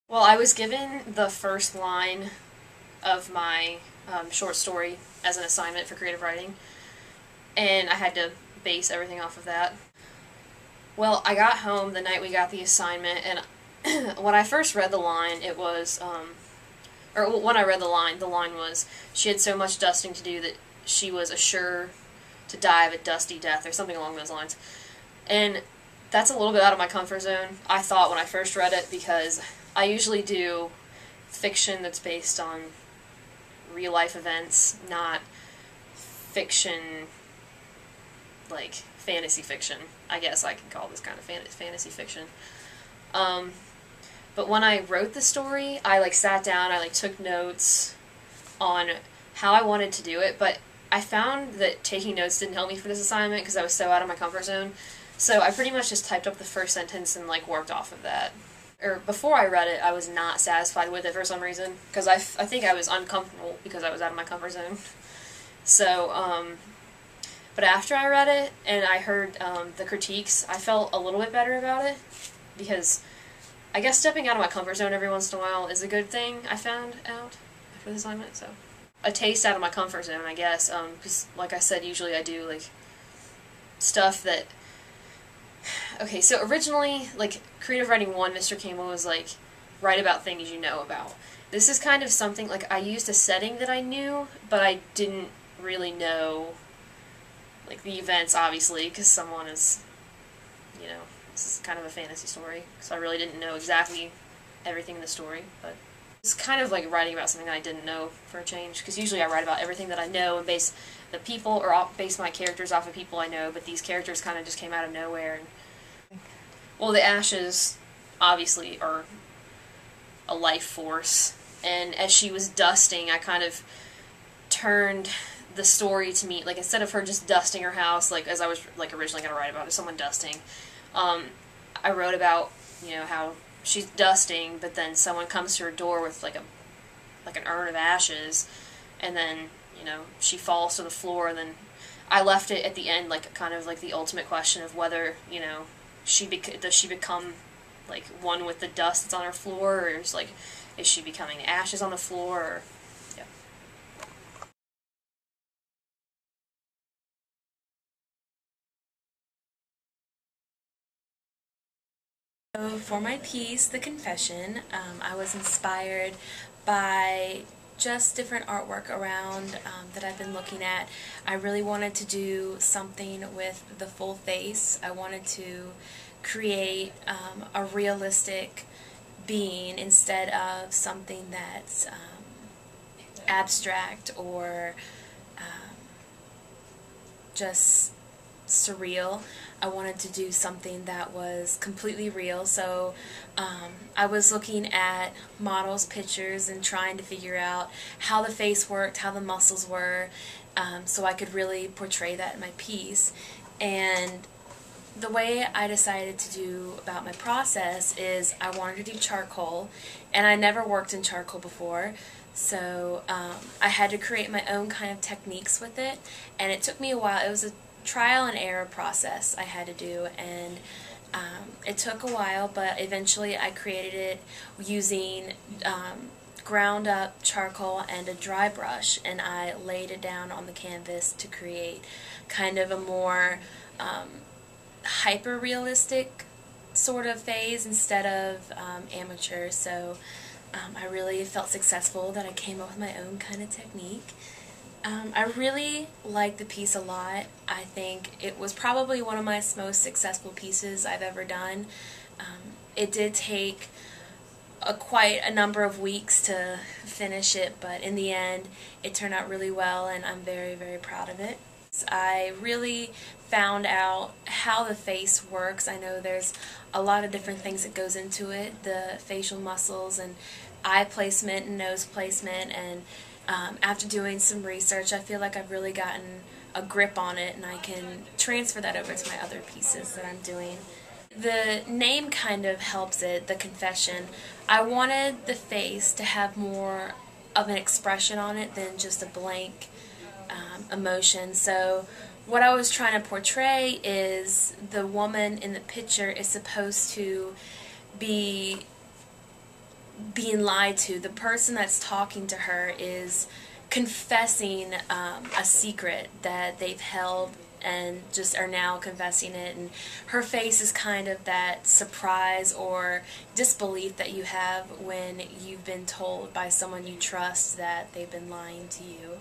Well, I was given the first line of my short story as an assignment for creative writing, and I had to base everything off of that. Well, I got home the night we got the assignment, and when I first read the line, it was, or when I read the line was, she had so much dusting to do that she was assured to die of a dusty death, or something along those lines. And that's a little bit out of my comfort zone, I thought, when I first read it, because I usually do fiction that's based on real life events, not fiction, like fantasy fiction. I guess I can call this kind of fantasy fiction. Um, but when I wrote the story, I sat down, I took notes on how I wanted to do it, but I found that taking notes didn't help me for this assignment because I was so out of my comfort zone. So I pretty much just typed up the first sentence and worked off of that. Or before I read it, I was not satisfied with it for some reason because I think I was uncomfortable because I was out of my comfort zone. So, but after I read it and I heard the critiques, I felt a little bit better about it because I guess stepping out of my comfort zone every once in a while is a good thing, I found out after the assignment. So, a taste out of my comfort zone, I guess, because like I said, usually I do stuff that. Okay, so originally, Creative Writing 1, Mr. Campbell was write about things you know about. This is kind of something, I used a setting that I knew, but I didn't really know, the events, obviously, because someone is, this is kind of a fantasy story, so I really didn't know exactly everything in the story, but it's kind of like writing about something that I didn't know for a change, because usually I write about everything that I know and base the people, or base my characters off of people I know, but these characters kind of just came out of nowhere. Well, the ashes, obviously, are a life force, and as she was dusting, I kind of turned the story to me, instead of her just dusting her house, as I was, originally going to write about, someone dusting, I wrote about, how she's dusting, but then someone comes to her door with, an urn of ashes, and then, she falls to the floor, and then I left it at the end, kind of the ultimate question of whether, does she become one with the dust that's on her floor, or is she becoming ashes on the floor, or, yeah. So for my piece, The Confession, I was inspired by just different artwork around that I've been looking at. I really wanted to do something with the full face. I wanted to create a realistic being instead of something that's abstract or just surreal. I wanted to do something that was completely real, so I was looking at models' pictures and trying to figure out how the face worked, how the muscles were, so I could really portray that in my piece. And the way I decided to do about my process is I wanted to do charcoal, and I never worked in charcoal before, so I had to create my own kind of techniques with it, and it took me a while. It was a trial and error process I had to do, and it took a while, but eventually I created it using ground up charcoal and a dry brush, and I laid it down on the canvas to create kind of a more hyper-realistic sort of phase instead of amateur. So I really felt successful that I came up with my own kind of technique. I really like the piece a lot. I think it was probably one of my most successful pieces I've ever done. It did take quite a number of weeks to finish it, but in the end it turned out really well, and I'm very, very proud of it. I really found out how the face works. I know there's a lot of different things that goes into it, the facial muscles and eye placement and nose placement, and after doing some research, I feel like I've really gotten a grip on it, and I can transfer that over to my other pieces that I'm doing. The name kind of helps it, The Confession. I wanted the face to have more of an expression on it than just a blank emotion. So what I was trying to portray is the woman in the picture is supposed to be being lied to. The person that's talking to her is confessing a secret that they've held and just are now confessing it, and her face is kind of that surprise or disbelief that you have when you've been told by someone you trust that they've been lying to you.